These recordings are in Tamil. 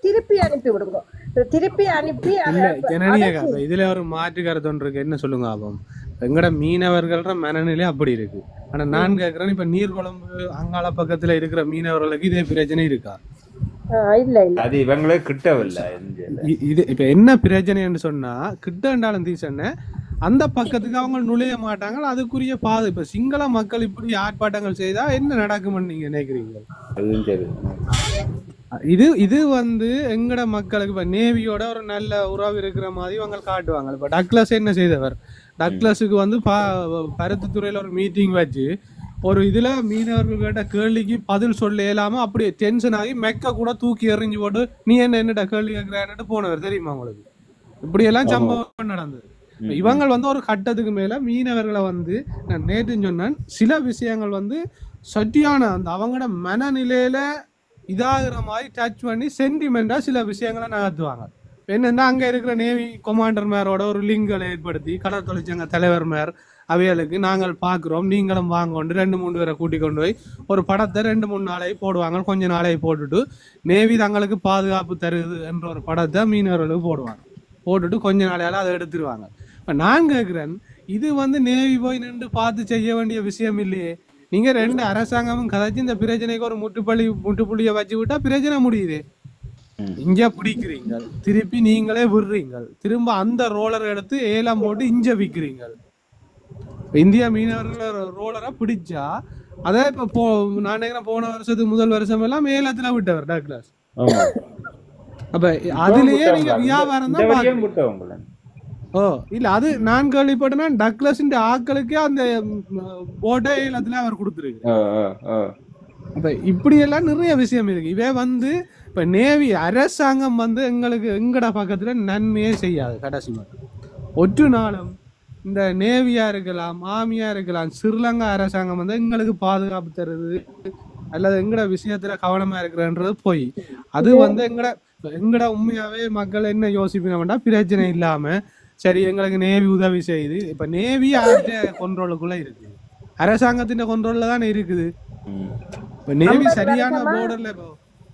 திருப்பி அனுப்பி விடுங்க. திருப்பி அனுப்பி ஜனனியகா இதுல ஒரு மாற்று கருத்து ஒன்று இருக்கு. என்ன சொல்லுங்க ஆபம், எங்கட மீனவர்கள மனநிலை அப்படி இருக்கு. ஆனா நான் கேட்கிறேன், இப்ப நீர்குழம்பு அங்காள பக்கத்துல இருக்கிற மீனவர்களுக்கு இதே பிரச்சனை இருக்கா? இல்ல இல்ல, அது இவங்களே கிட்டவில்லை. இது இப்ப என்ன பிரச்சனைன்னு சொன்னா, கிட்டண்டாலும் தீசன்ன அந்த பக்கத்துக்கு அவங்க நுழைய மாட்டாங்க. அதுக்குரிய பாது இப்ப சிங்கள மக்கள் இப்படி ஆர்ப்பாட்டங்கள் செய்தா என்ன நடக்கும்னு நீங்க நினைக்கிறீங்க? இது இது எங்கட மக்களுக்கு இப்ப நேவியோட ஒரு நல்ல உறவு இருக்கிற மாதிரி இவங்க காட்டுவாங்க. இப்ப டக்ளஸ் என்ன செய்தவர், டக்ளஸுக்கு பருத்தித்துறையில ஒரு மீட்டிங் வச்சு ஒரு இதுல மீனவர்கள் கேட்ட கேள்விக்கு பதில் சொல்ல இயலாம அப்படியே டென்ஷன் ஆகி மெக்க கூட தூக்கி எறிஞ்சு போட்டு நீ என்னடா கேள்வி கேட்கிறான்னு போனவர் தெரியுமா உங்களுக்கு? இப்படி எல்லாம் சம்பவம் நடந்தது. இவங்க ஒரு கட்டத்துக்கு மேல மீனவர்களை நான் நேற்று சொன்னேன், சில விஷயங்கள் சட்டியான அந்த அவங்களோட மனநிலையில இதாகிற மாதிரி டச் பண்ணி சென்டிமெண்டா சில விஷயங்களை நகர்த்துவாங்க. என்னன்னா அங்க இருக்கிற நேவி கொமாண்டர் மேரோட ஒரு லிங்களை ஏற்படுத்தி கடல் தொழிற்சங்க தலைவர் மேர் அவைகளுக்கு நாங்கள் பார்க்குறோம், நீங்களும் வாங்கொண்டு 2-3 பேரை கூட்டிக் கொண்டு போய் ஒரு படத்தை 2-3 நாளை போடுவாங்க. கொஞ்ச நாளை போட்டுட்டு நேவி தங்களுக்கு பாதுகாப்பு தருது என்ற ஒரு படத்தை மீனவர்களுக்கு போட்டுட்டு கொஞ்ச நாளையால அதை எடுத்துருவாங்க. இப்போ நான் கேட்குறேன், இது நேவி போய் நின்று பார்த்து செய்ய வேண்டிய விஷயம் இல்லையே. நீங்க 2 அரசாங்கமும் கதைச்சு இந்த பிரச்சனைக்கு ஒரு முட்டுப்புள்ளியை வச்சு விட்டா பிரச்சனை முடியுது. இங்க பிடிக்கிறீங்க, திருப்பி நீங்களே விடுறீங்க, திரும்ப அந்த ரோலரை எடுத்து ஏலம் போட்டு இஞ்ச விற்கிறீங்க. இந்தியா மீனவர்கள் ரோலரை பிடிச்சா அதே இப்ப நான் நினைக்கிறேன் போன வருஷத்துக்கு முதல் வருஷம் எல்லாம் ஏலத்துல விட்டவர் டக்ளஸ். அப்ப அதுலயே நீங்க வியாபாரம் தான். ஓ இல்ல, அது நான் கேள்விப்பட்டேன்னா டக்ளஸ் ஆக்களுக்கே அந்த போட்டை ஏலத்துல அவர் கொடுத்துருக்கு. அப்ப இப்படி எல்லாம் நிறைய விஷயம் இருக்கு. இவே இப்ப நேவி அரசாங்கம் எங்களுக்கு எங்கட பக்கத்துல நன்மையே செய்யாது. கடைசி மட்டும் ஒற்று நாளும் இந்த நேவியா இருக்கலாம், ஆர்மியா இருக்கலாம், ஸ்ரீலங்கா அரசாங்கம் எங்களுக்கு பாதுகாப்பு தருது அல்லது எங்கட விஷயத்துல கவனமா இருக்கிறன்றது போய் அது எங்கட உண்மையாவே மக்கள் என்ன யோசிப்பினா பிரச்சனை இல்லாம சரி எங்களுக்கு நேவி உதவி செய்யுது. இப்ப நேவி கொண்ட்ரோலுக்குள்ள இருக்கு, அரசாங்கத்தின் கொண்ட்ரோல்ல தானே இருக்குது. இப்ப நேவி சரியான போர்டர்ல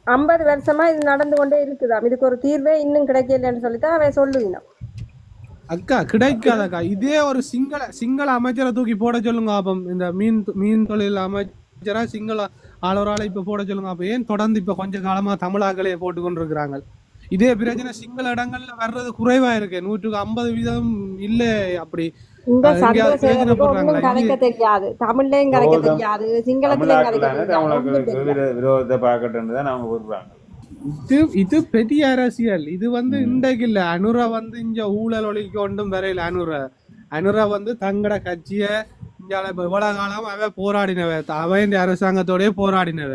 50 வருஷமா இது நடந்து கொண்டே இருக்குதாம். இதுக்கு ஒரு தீர்வே இன்னும் கிடைக்கலன்னு சொல்லித்தான் அவன் சொல்லுவீங்க. அக்கா கிடைக்காதக்கா, இதே ஒரு சிங்கள அமைச்சரை தூக்கி போட சொல்லுங்க. அப்ப இந்த மீன் தொழில் அமைச்சரா சிங்கள ஆளோரால இப்ப போட சொல்லுங்க. அப்ப ஏன் தொடர்ந்து இப்ப கொஞ்ச காலமா தமிழாக்களையே போட்டு கொண்டிருக்கிறாங்க? இதே பிரச்சனை சிங்கள இடங்கள்ல வர்றது குறைவா இருக்கு, 150% இல்ல. அப்படி கலைக்க தெரியாது, தமிழ்லயும் கலைக்க தெரியாது, சிங்களத்திலயும் இது பெரிய அரசியல். இது இன்றைக்கு இல்ல, அனுரா இங்க ஊழல் ஒழிக்க கொண்டும் வரையில அனுரா தங்கட கட்சிய இவ்வளவு காலம் அவ போராடினவ, அவன் அரசாங்கத்தோடய போராடினவ.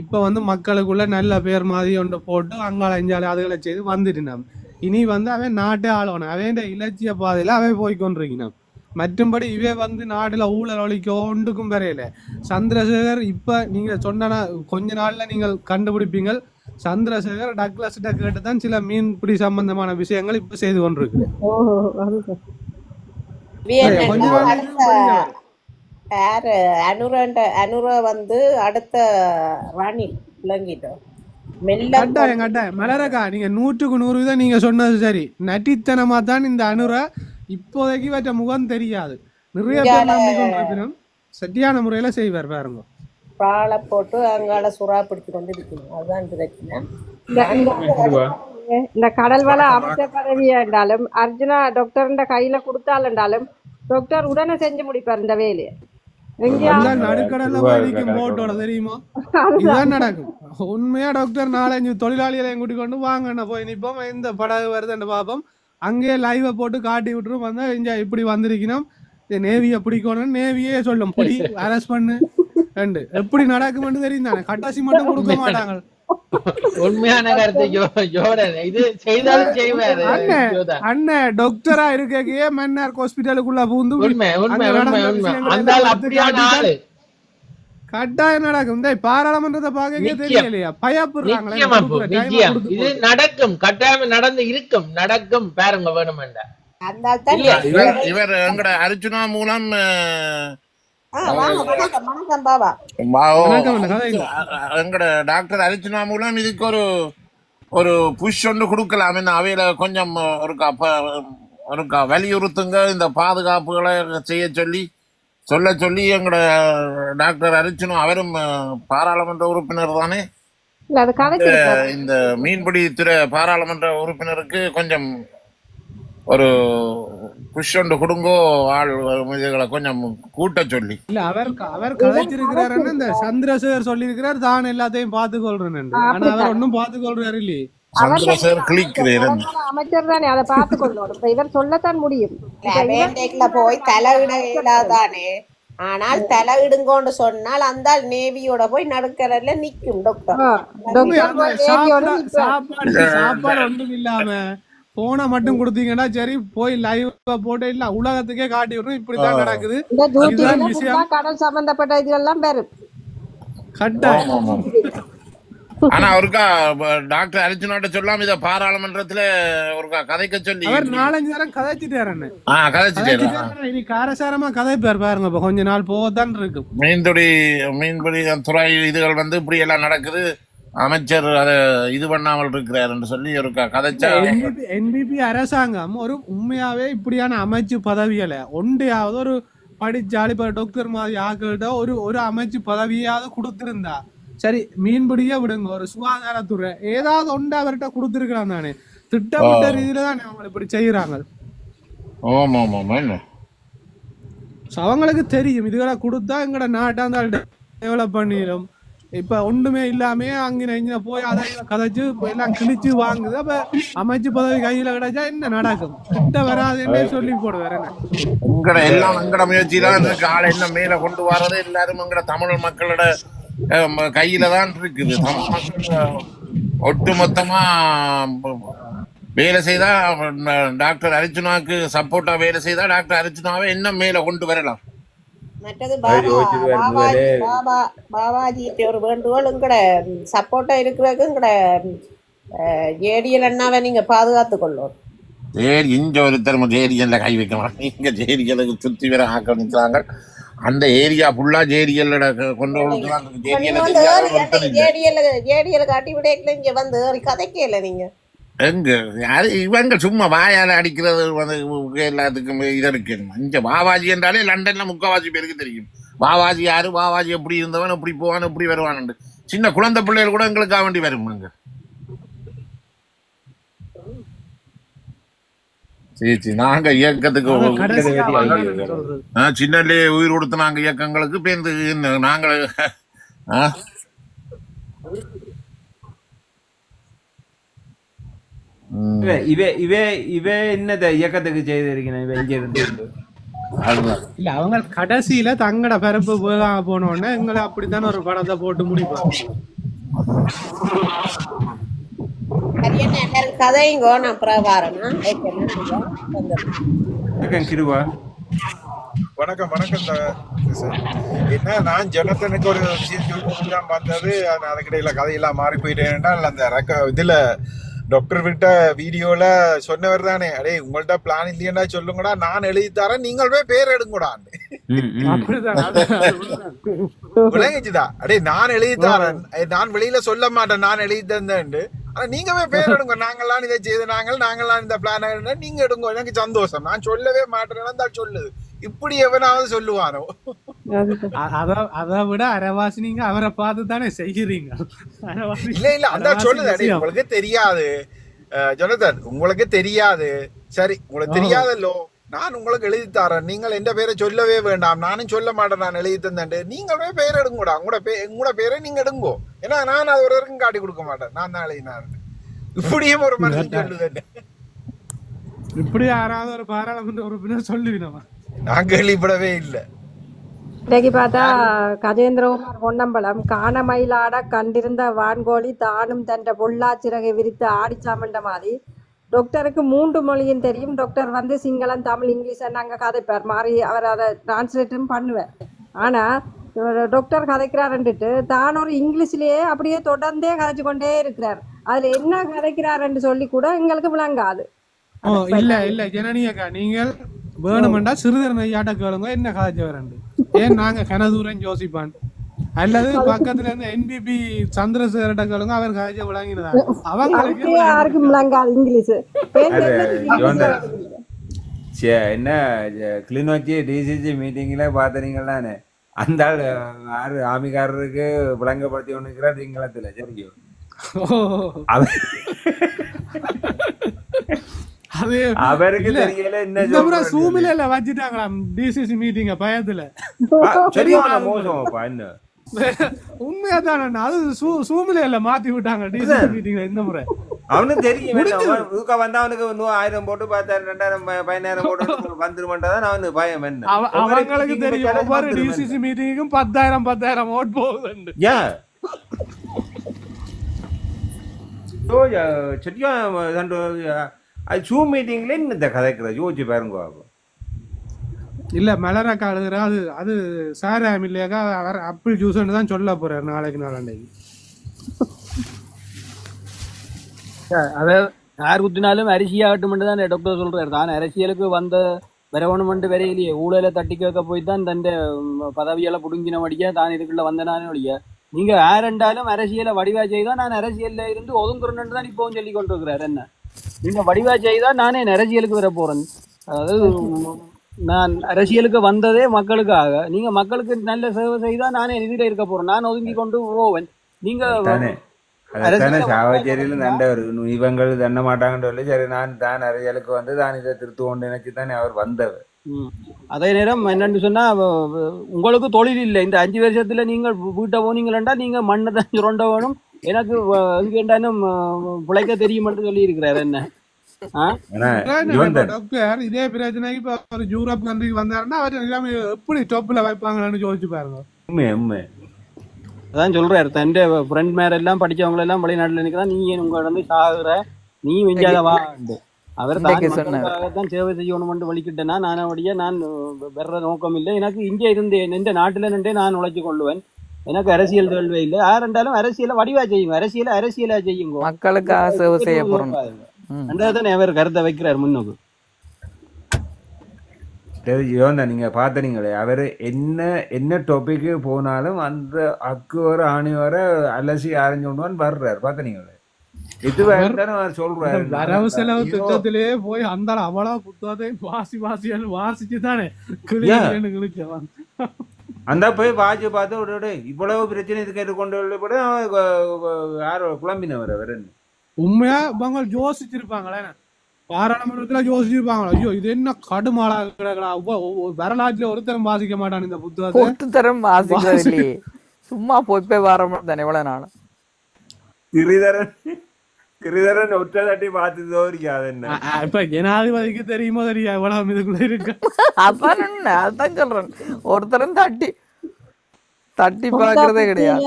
இப்ப மக்களுக்குள்ள நல்ல பேர் மாதிரி ஒன்று போட்டு அங்கால இஞ்சால அதுகளை செய்து வந்துட்டினான். இனி அவன் நாட்டே ஆளணும், அவன் இலட்சிய பாதையில அவன் போய்கொண்டிருக்கிறான். மற்றும்படி இவே நாட்டுல ஊழல் ஒழிக்க ஒன்றுக்கும் வரையில. சந்திரசேகர் இப்ப நீங்க சொன்னா கொஞ்ச நாள்ல நீங்கள் கண்டுபிடிப்பீங்க, சந்திரசேகர் டக்ளஸ் கேட்டுதான் சில மீன்பிடி சம்பந்தமான விஷயங்கள் இப்ப செய்து கொண்டிருக்கு. அடுத்த ராணி மலரக்கா நீங்க 100% நீங்க சொன்னது சரி. நட்டித்தனமா தான் இந்த அனுரா இப்போதைக்கு வச்ச முகம் தெரியாது. நிறைய பேர் நம்பிக்கொண்டிருக்கணும், சரியான முறையில செய்வார் பாருங்க. பாலை போட்டு அங்கால சுறா பிடிச்சு கொண்டு இருக்கணும், அதுதான் பிரச்சனை. இந்த கடல் வள அமைச்சர் பதவியா இருந்தாலும் அர்ஜுனா டாக்டர் கையில கொடுத்தாலும் டாக்டர் உடனே செஞ்சு முடிப்பார் இந்த வேலையை. நடுக்கடல்ல போட்டோட தெரியுமா இதுதான் நடக்கும். உண்மையா டாக்டர் 4-5 தொழிலாளிகளையும் கூட்டிக் கொண்டு வாங்க போய் நிப்போம், இந்த படகு வருதுன்னு பாப்போம், அங்கேயே லைவ போட்டு காட்டி விட்டுரும். வந்தா இங்க இப்படி வந்திருக்கணும், நேவிய பிடிக்கணும், நேவியே சொல்லும் பிடி அரெஸ்ட் பண்ணு எப்படி நடக்கும்னு தெரியும் தானே. கட்டாசி மட்டும் கொடுக்க மாட்டாங்க. உண்மையான கருத்து இது செய்தாலும் செய்வாரு. அண்ணன் டாக்டரா இருக்கையே மன்னார் ஹாஸ்பிட்டலுக்குள்ள பூந்து கட்டாயம் நடக்கும். இந்த பாராளுமன்றத்தை பார்க்க தெரியலையா, பயப்படுறாங்களே. இது நடக்கும், கட்டாயம் நடந்து இருக்கும், நடக்கும் பாருங்க வேணுமெண்டா. இவர் எங்கட அர்ஜுனா மூலம் எங்கட டாக்டர் அர்ஜுனா மூலம் இதுக்கு ஒரு ஒரு புஷ் ஒன்று கொடுக்கலாம். என்ன அவையில கொஞ்சம் ஒருக்கா வலியுறுத்துங்க, இந்த பாதுகாப்புகளை செய்ய சொல்லி எங்களோட டாக்டர் அர்ச்சுனா அவரும் பாராளுமன்ற உறுப்பினர் தானே. இல்ல அது கதைச்சிருக்காரு. இந்த மீன்பிடி துறை பாராளுமன்ற உறுப்பினருக்கு கொஞ்சம் ஒரு புஷ் ஒன்று கொடுங்கோ, ஆள் இதுகளை கொஞ்சம் கூட்ட சொல்லி. இல்ல அவர் கதைச்சிருக்கிறாருன்னு இந்த சந்திரசேகர் சொல்லியிருக்கிறார், தான் எல்லாத்தையும் பார்த்துக்கொள்றேன். ஆனா அவர் ஒன்னும் பார்த்துக்கொள்றாரு இல்லையே. சந்திரசேகர் கிளிக்கிறேன் அமைச்சர் தானே அதை பார்த்து கொள்ளணும். இப்ப இவர் சொல்லத்தான் முடியும். வேண்டைக்குள்ள போய் தலையிட இல்லாதானே. ஆனால் தலையிடுங்கன்னு சொன்னால் அந்த நேவியோட போய் நடுக்கறதுல நிக்கும் டாக்டர். சாப்பாடு ஒன்றும் இல்லாம போனை மட்டும் கொடுத்தீங்கன்னா சரி, போய் லைவ் போட்டு இல்ல உலகத்துக்கே காட்டி விடுறோம். இப்படிதான் நடக்குது. கடல் சம்பந்தப்பட்ட இதெல்லாம் பேரு கட்டாயம். ஆனா ஒருக்கா டாக்டர் அர்ச்சுனாட்ட சொல்லாம இத பாராளுமன்றத்துல ஒருக்கா கதைக்க சொல்லி அவர் 4-5 நேரம் கதைச்சிட்டாரு. இனி காரசாரமா கதைப்பார் பாருங்க. இப்ப கொஞ்ச நாள் போகத்தான் இருக்கு. மீன்பிடி துறை இதுகள் இப்படி எல்லாம் நடக்குது, அமைச்சர் அதை இது பண்ணாமல் இருக்கிறார் சொல்லி ஒருக்கா கதைச்சா. என்பிபி அரசாங்கம் ஒரு உண்மையாவே இப்படியான அமைச்சு பதவிகளை ஒன்றையாவது ஒரு படிச்சாலி டாக்டர் மாதிரி ஆக்கள்கிட்ட ஒரு அமைச்சு பதவியாவது கொடுத்திருந்தா சரி. மீன்பிடியே விடுங்க, ஒரு சுகாதாரத்துறை ஏதாவது ஒன்று அவர்கிட்ட கொடுத்துருக்கலாம் தானே. திட்டமிட்ட ரீதியில தானே அவங்க இப்படி செய்யறாங்க. அவங்களுக்கு தெரியும் இதுகளை கொடுத்தா எங்கட நாட்டாந்தால் டெவலப் பண்ணிடும். இப்ப ஒன்றுமே இல்லாம அங்கே போய் அதை கதைச்சு எல்லாம் கிழிச்சு வாங்குது. அப்ப அமைச்சு பதவி கையில கிடைச்சா என்ன நடக்கும்? கிட்ட வராதுன்னு சொல்லி போடுவாரு. எல்லாம் எங்கட முயற்சி தான் ஆளை என்ன மேல கொண்டு வர்றது எல்லாரும் எங்கட தமிழ் மக்களோட கையில தான் இருக்குது. ஒட்டு மொத்தமா வேலை செய்தா டாக்டர் அர்ச்சுனாவுக்கு சப்போர்ட்டா வேலை செய்தா டாக்டர் அர்ச்சுனாவை என்ன மேல கொண்டு வரலாம். மற்றது பாபாஜி ஒரு வேண்டுகோள், உங்கட சப்போர்ட்டா இருக்கிறதுக்கு உங்கட ஜேடிஎல் அண்ணாவை நீங்க பாதுகாத்து கொள்ளும். இங்க ஒருத்தர் ஜேடிஎல்ல கை வைக்க மாட்டேன். இங்க ஜேடிஎலுக்கு சுத்தி வர ஆக்கிரமிக்கிறாங்க. அந்த ஏரியா ஃபுல்லா ஜேடிஎல் கொண்டு ஜேடிஎல் காட்டி விட இங்க வந்து கதைக்கல. நீங்க எங்க இவங்க சும்மா வாயால அடிக்கிறது எல்லாத்துக்கும் இது இருக்கு. இங்க பாபாஜி என்றாலே லண்டன்ல முக்காவாசி பேருக்கு தெரியும். பாபாஜி யாரு, பாபாஜி எப்படி இருந்தவன், எப்படி போவான், எப்படி வருவான். சின்ன குழந்தை பிள்ளைகள் கூட எங்களுக்காக வேண்டி வருமாங்க. நாங்க இயக்கத்துக்கு சின்னலே உயிர் கொடுத்த நாங்க இயக்கங்களுக்கு பேருந்து நாங்க என்னத இயக்கத்துக்கு செய்திருக்கேன். இல்ல அவங்க கடைசியில தங்கட பிறப்பு போனோடனே எங்களை அப்படித்தான் ஒரு படத்தை போட்டு முடிப்பாங்க. கதைங்கோ நான் பிரபாரனா வணக்கம் வணக்கம். என்ன நான் ஜனத்தனுக்கு ஒரு விஷயம் சொல்லிதான் பார்த்தது. அதுக்கிடையில கதையெல்லாம் மாறி போயிட்டேன்னா அந்த இதுல டாக்டர் விட்ட வீடியோல சொன்னவர் தானே, அடே உங்கள்ட்ட பிளான் இல்லையா சொல்லுங்கடா, நான் எழுதி தரேன், நீங்கள் போய் பேர் எடுங்கடான்னு விளங்கிச்சுதா. அடே நான் எழுதி தரேன், நான் வெளியில சொல்ல மாட்டேன், நான் எழுதி தந்தேன். ஆனா நீங்க போய் பேர் எடுங்க, நாங்களாம் இதை செய்து நாங்களாம் இந்த பிளான் நீங்க எடுங்க, எனக்கு சந்தோஷம். நான் சொல்லவே மாட்டேன்னா சொல்லுது. இப்படி எவனாவது சொல்லுவானோ? அதை விட அரைவாசி நீங்க அவரை பார்த்து தானே செய்கிறீங்க. இல்ல அந்த சொல்லுது, உங்களுக்கு தெரியாது ஜொனதன், உங்களுக்கு தெரியாது. சரி, உங்களுக்கு தெரியாதல்லோ, நான் உங்களுக்கு எழுதி தரேன், நீங்கள் எந்த பேரை சொல்லவே வேண்டாம், நானும் சொல்ல மாட்டேன், நான் எழுதி தந்தேன், நீங்களே பேர் எடுங்கூடா, உங்களோட பேரை நீங்க எடுங்கோ, ஏன்னா நான் அது ஒரு வரைக்கும் காட்டி கொடுக்க மாட்டேன், நான் தான் எழுதினார். இப்படியும் ஒரு மனுஷன் சொல்லுது. இப்படி யாராவது ஒரு பாராளுமன்ற உறுப்பினர் சொல்லுவீங்க? நான் கேள்விப்படவே இல்லை. இன்னைக்கு பார்த்தா கஜேந்திரகுமார் பொன்னம்பலம் காணமயிலாட கண்டிருந்த வான்கோழி தானும் தன் பொள்ளாச்சிறகை விரித்து ஆடிச்சாமண்ட மாதிரி டாக்டருக்கு 3 மொழியும் தெரியும். டாக்டர் வந்து சிங்களம், தமிழ், இங்கிலீஷ் நாங்கள் கதைப்பார் மாறி அவர் அதை டிரான்ஸ்லேட்டும் பண்ணுவார். ஆனால் டாக்டர் கதைக்கிறாருன்ட்டு தான் ஒரு இங்கிலீஷ்லேயே அப்படியே தொடர்ந்தே கதைச்சு கொண்டே இருக்கிறார். அதில் என்ன கதைக்கிறாருன்னு சொல்லி கூட எங்களுக்கு விளங்காது. இல்ல இல்ல ஜனனியக்கா, நீங்கள் வேணுமெண்டா சிறுதர் நையாட்ட கேளுங்க என்ன கதைச்சு வரண்டு. ஏன் நாங்க கனதூரன் யோசிப்பான் அல்லது பக்கத்துல இருந்து என்பிபி சந்திரசேகரட்ட கேளுங்க, அவர் காய்ச்சல் விளங்கினதா அவங்களுக்கு அவருக்கே யாருக்கும் விளங்காது இங்கிலீஷ். அது ஜோந்தர் என்ன கிளிநொச்சி டிசிசி மீட்டிங்ல பாத்தீங்களானே அந்த ஆள் ஆறு ஆமிக்காரருக்கு விளங்கப்படுத்தி ஒண்ணுக்கிறார் சிங்களத்துல. சரியோ அது அவருக்கு தெரியல என்ன சூமில வச்சுட்டாங்களாம் டிசிசி மீட்டிங்க பயத்துல. சரியான மோசமாப்பா என்ன உண்மையா தானே, அது சூமில இல்ல மாத்தி விட்டாங்க டிசிசி மீட்டிங்ல இந்த முறை. அவனுக்கு தெரியும் வந்தா அவனுக்கு 1000 போட்டு 10,000 2000 15,000 போட்டு வந்துருமான்தான் அவனு பயம். என்ன அவங்களுக்கு தெரியும் ஒவ்வொரு டிசிசி மீட்டிங்கும் 10,000 ஓட் போகுது. ஜூம் மீட்டிங்ல இந்த கதைக்கிற யோசிச்சு பாருங்க. இல்ல மலராக்கா அழுகுறா, அது அது சாராம் இல்லையாக்கா, அவர் ஆப்பிள் ஜூஸ்ன்னு தான் சொல்ல போறாரு நாளைக்கு நாளாண்டைக்கு. அதாவது யார் குத்தினாலும் அரிசியாகட்டும் தான் டாக்டர் சொல்றாரு. தான் அரசியலுக்கு வந்த வரவணுமெண்டு வரையிலேயே ஊழல தட்டி கேட்க போய் தான் தன் பதவியெல்லாம் புடுங்கின வழியா தான் இதுக்குள்ள வந்தனானே வழியா. நீங்க யாரெண்டாலும் அரசியலை வடிவா செய்தா நான் அரசியல்ல இருந்து ஒதுங்குறேன்னு தான் இப்பவும் சொல்லி கொண்டிருக்கிறாரு. என்ன நீங்க வடிவா செய்தா நானே அரசியலுக்கு வர போறேன். அதாவது நான் அரசியலுக்கு வந்ததே மக்களுக்காக. நீங்க மக்களுக்கு நல்ல சேவை செய்தா நானே எதிர இருக்க போறேன். நான் ஒதுங்கி கொண்டு போவேன். நீங்க சாவச்சேரியில நண்டவர் இவங்கள் தண்ண மாட்டாங்கன்னு சொல்லி சரி நான் தான் அரசியலுக்கு வந்து தான் இதை திருத்துவோன்னு நினைச்சுதானே அவர் வந்தவர். அதே நேரம் என்னன்னு சொன்னா உங்களுக்கு தொழில் இல்லை. இந்த 5 வருஷத்துல நீங்கள் வீட்டை போனீங்களா நீங்க மண்ணை தான் சுரண்ட வேணும். எனக்கு எங்கேண்டாலும் பிழைக்க தெரியுமென்று சொல்லி இருக்கிறாரு. என்ன டாக்டர் இதே பிரச்சனைக்கு இப்ப ஒரு யூரோப் கண்ட்ரிக்கு வந்தாருன்னா அவர் எப்படி டொப்ல வைப்பாங்கன்னு யோசிச்சு பாருங்க. அதான் சொல்றாரு தன் ஃப்ரெண்ட் மேல எல்லாம் படிச்சவங்க எல்லாம் வெளிநாட்டுல நிக்கிறா, நீ ஏன் உங்க வந்து சாகுற, நீ வெஞ்சாதவா. அவர் தான் சேவை செய்யணும் வலிக்கிட்டேன்னா நானோடைய நான் வர்ற நோக்கம் இல்லை. எனக்கு இங்கே இருந்தேன் இந்த நாட்டுல நின்றே நான் உழைச்சு கொள்ளுவேன். எனக்கு அரசியல் தோல்வே இல்லை. யாரெண்டாலும் அரசியலை வடிவா செய்யுங்க, அரசியலா செய்யுங்க, மக்களுக்காக சேவை செய்ய போறோம். அவர் கருத்தை வைக்கிறார் முன்னுக்கு. நீங்க பாத்தீங்களே அவரு என்ன டாபிக் போனாலும் அந்த அக்கு வர ஆணி வர அலசி ஆரஞ்சு வர்றாரு. பாத்தீங்களே இது சொல்றாரு வரவு செலவு திட்டத்திலே போய் அந்த அவ்வளவு புத்தகத்தையும் வாசிச்சு தானே அந்த போய் வாட்சி பார்த்து இவ்வளவு பிரச்சனை இது கேட்டு கொண்டு கூட யாரோ குழம்பினவர் அவர். உண்மையா இவங்க யோசிச்சிருப்பாங்களே, பாராளுமன்றத்துல யோசிச்சிருப்பாங்களா, ஐயோ இது என்ன கடுமாளா கிடக்கலாம், வரலாற்றுல ஒருத்தரம் வாசிக்க மாட்டான் இந்த புத்தகத்தை, ஒருத்தரம் வாசிக்கிறதில்லையே, சும்மா போய் வர மாட்டான் எவ்வளவு நாள். கிரிதரன் ஒற்றை தட்டி பார்த்ததோ இருக்காது. என்ன இப்ப ஜனாதிபதிக்கு தெரியுமோ தெரியா எவ்வளவு இதுக்குள்ள இருக்கு. அதான் சொல்றேன், ஒருத்தரும் தட்டி பாக்குறதே கிடையாது.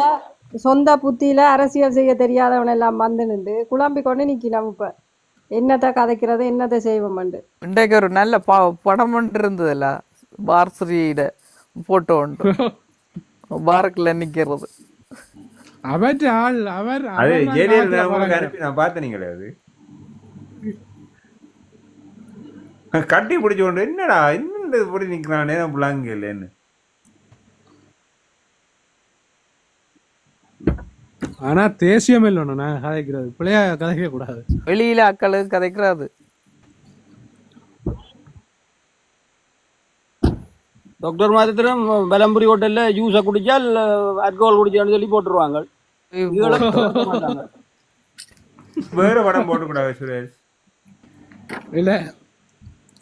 சொந்த புத்தியில அரசியல் செய்ய தெரியாதவன் எல்லாம் வந்து நின்று குழம்பி கொண்டு நிக்கணும். இப்ப என்னத்தை கதைக்கிறது, என்னத்தை செய்வோம். இன்றைக்கு ஒரு நல்ல படம் ஒன்று இருந்ததுல்ல, பாரஸ்ரீட போட்டோ ஒன்று பாரக்ல நிக்கிறது. கட்டி பிடிச்ச கொண்டு என்னடா இன்னும் இப்படி நிக்கிறானே பிள்ளைங்க இல்லைன்னு. ஆனா தேசியம் இல்லைன்னு நான் கதைக்கிறது பிள்ளையா கதைக்க கூடாது, வெளியில அக்களுக்கு கதைக்கிறது. டாக்டர் மாத்திரம் பலம்புரி ஹோட்டல்ல ஜூஸை குடிச்சால் அல்கோஹால் குடிச்சான்னு சொல்லி போட்டுருவாங்க. வேற படம் போட்டு கூடாது சுரேஷ். இல்ல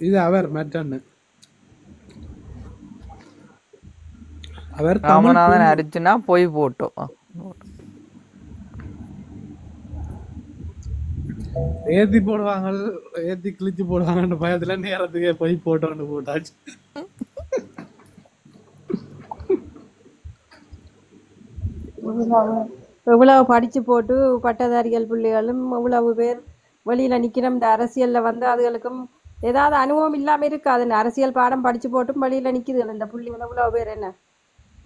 இது அவர் மற்றன்னு அவர் ராமநாதன் அரிச்சுனா போய் போட்டோம் ஏத்தி போடுவாங்க, ஏத்தி கிழிச்சு போடுவாங்கன்னு பயத்துல நேரத்துக்கே போய் போட்டோன்னு போட்டாச்சு. இவ்வளவு படிச்சு போட்டு பட்டதாரிகள் பிள்ளைகளும் இவ்வளவு பேர் வெளியில நிக்கணும். இந்த அரசியல்ல வந்து அதுகளுக்கும் ஏதாவது அனுபவம் இல்லாம இருக்காது. அரசியல் பாடம் படிச்சு போட்டும் வெளியில நிக்குதுகள் இந்த புள்ளிகள் இவ்வளவு பேர். என்ன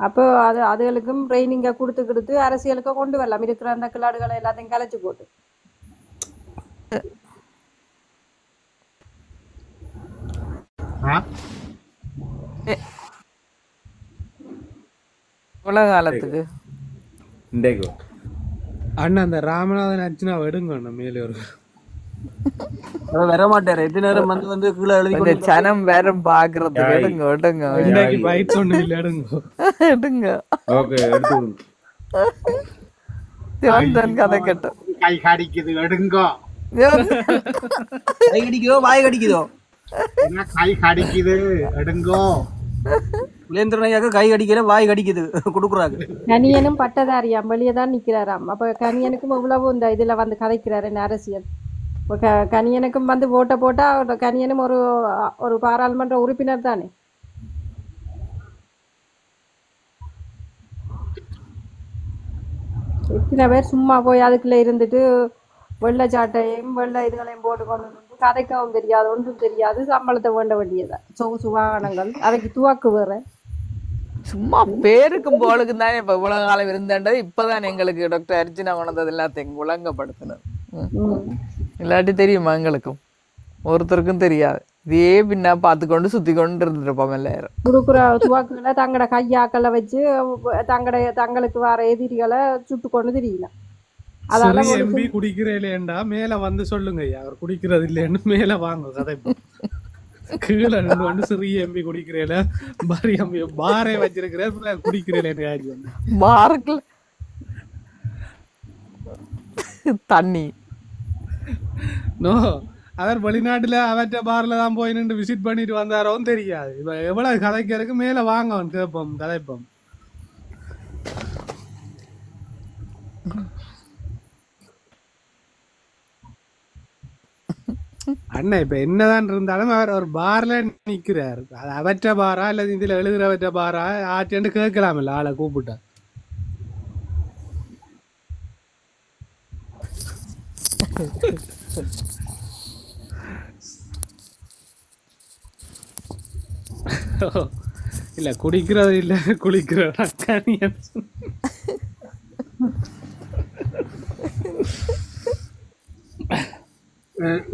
அப்போ அதுகளுக்கும் ட்ரைனிங்க கொடுத்து அரசியலுக்கு கொண்டு வரலாம். இருக்கிற அந்த கிளாடுகளை எல்லாத்தையும் கலைச்சு போட்டு இவ்வளவு காலத்துக்கு இன்றைக்கு அண்ணா அந்த ராமநாதன் அர்ச்சனா எடுங்க அண்ணா மேலே ஒரு அவர் வர மாட்டாரு எத்தனை நேரம் வந்து கீழே எழுதி கொஞ்சம் கொண்டு சனம் வேற பாக்குறதுக்கு யாய். எடுங்க எடுங்க இன்னைக்கு பைட் ஒண்ணு இல்ல எடுங்க எடுங்க ஓகே எடுத்து விடுங்க. சிவந்தன் கதை கேட்டோம் கை கடிக்குது எடுங்கோ. கை கடிக்குதோ வாய் கடிக்குதோ என்ன கை கடிக்குது எடுங்கோ. சுலேந்திரனையாக கை கடிக்கிற வாய் கடிக்குது கொடுக்குறாங்க. கனியனும் பட்டதாரியாம் வெளியே தான் நிற்கிறாராம். அப்போ கனியனுக்கும் இவ்வளவு இந்த இதில் வந்து கதைக்கிறாரு இந்த அரசியல். இப்போ கனியனுக்கும் வந்து ஓட்டை போட்டால் கனியனும் ஒரு ஒரு பாராளுமன்ற உறுப்பினர் தானே. எத்தனை பேர் சும்மா போய் அதுக்குள்ளே இருந்துட்டு வெள்ளை சாட்டையும் வெள்ளை இதுகளையும் போட்டு கொண்டு வந்து கதைக்கவும் தெரியாது ஒன்றும் தெரியாது சம்பளத்தை வேண்ட வேண்டியதான் சொகுசு வாகனங்கள் அதுக்கு துவாக்கு வேற. சும்மா பேருக்கும் போலுக்கும் தானே இப்ப இவ்வளவு காலம் இருந்தேன்றது இப்பதான் எங்களுக்கு டாக்டர் அர்ஜுனா உணர்ந்தது எல்லாத்தையும் விளங்கப்படுத்தினது. இல்லாட்டி தெரியுமா எங்களுக்கும் ஒருத்தருக்கும் தெரியாது. இதே பின்னா பார்த்து கொண்டு சுத்தி கொண்டு இருந்துருப்போம் எல்லாரும். கொடுக்குற துவாக்குகளை தங்களோட கையாக்களை வச்சு தங்களுக்கு வர எதிரிகளை சுட்டு கொண்டு தெரியல. சரி எம்பி குடிக்கிறேன்டா மேல வந்து சொல்லுங்க ஐயா அவர் குடிக்கிறது இல்லைன்னு மேல வாங்க கதை கீழே ரெண்டு வந்து சிறிய எம்பி குடிக்கிறேல பாரி எம்பி பாரே வச்சிருக்கிறேன் குடிக்கிறேன் பாருக்குல தண்ணி நோ அவர் வெளிநாட்டுல அவற்ற பார்ல தான் போய் நின்று விசிட் பண்ணிட்டு வந்தாரோன்னு தெரியாது. இப்ப எவ்வளவு கதைக்கிறதுக்கு மேல வாங்க அவன் கேட்போம் கதைப்போம். அண்ணா இப்ப என்னதான் இருந்தாலும் அவர் ஒரு பார்ல நிக்கிறாரு. அது அவற்ற பாரா இல்ல இதுல எழுதுறவற்ற பாரா ஆச்சேன்னு கேட்கலாமில்ல ஆளை கூப்பிட்டா. இல்ல குடிக்கிறது இல்ல குளிக்கிறது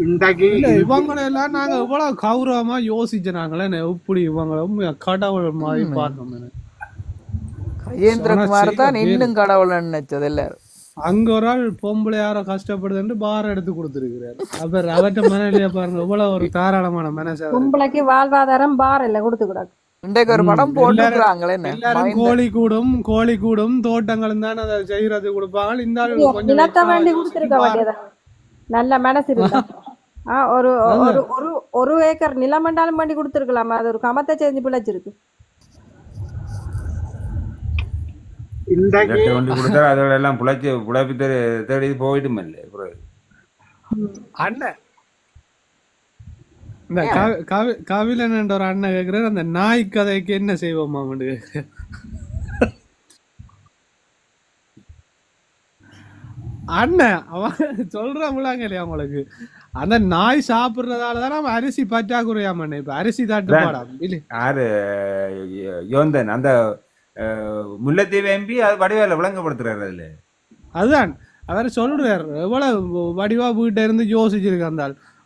இன்றைக்கு இவங்களெல்லாம் நாங்க எவ்வளவு கௌரவமா யோசிச்சாங்களே எப்படி இவங்களும் கடவுள் மாதிரி பார்த்தோம். கஜேந்திரகுமார் தான் இன்னும் கடவுள் நினைச்சது எல்லாரும். அங்க ஒரு ஆள் பொம்பளை யாரோ கஷ்டப்படுதுன்னு பார் எடுத்து கொடுத்துருக்கிறாரு. அவர் அவற்ற மனநிலைய பாருங்க எவ்வளவு ஒரு தாராளமான மனசு. பொம்பளைக்கு வாழ்வாதாரம் பார் இல்ல கொடுத்து கூடாது. இன்றைக்கு ஒரு படம் போட்டுக்கிறாங்களே எல்லாரும் கோழி கூடும் தோட்டங்களும் தான் அதை செய்யறது கொடுப்பாங்க. இந்த ஆள் நிலத்தை வேண்டி கொடுத்துருக்க வேண்டியதான் நல்ல மனசு இருந்தா. ஒரு ஒரு ஒரு ஏக்கர் நிலம் வேண்டாலும் வேண்டி கொடுத்துருக்கலாமா. அது ஒரு கமத்தை செஞ்சு பிழைச்சிருக்கு. அதோட எல்லாம் புழைப்பு தேடி போயிடும் அண்ணன் இந்த கவிழன் என்ற ஒரு அண்ணன் கேக்குறாரு அந்த நாய் கதைக்கு என்ன செய்வோமா கேக்குற. அண்ணன் அவன் சொல்றாங்க இல்லையா உங்களுக்கு அந்த நாய் சாப்பிடுறதாலதான் நம்ம அரிசி பற்றாக்குறையாம இப்ப அரிசி தட்டுப்பாடாம் இல்ல யாரு யோந்தன் அந்த முல்லைத்தீவு எம்பி அது வடிவேல விளங்கப்படுத்துறாரு. அதுல அதுதான் அவர் சொல்றாரு எவ்வளவு வடிவா வீட்டை இருந்து யோசிச்சிருக்கு. அந்த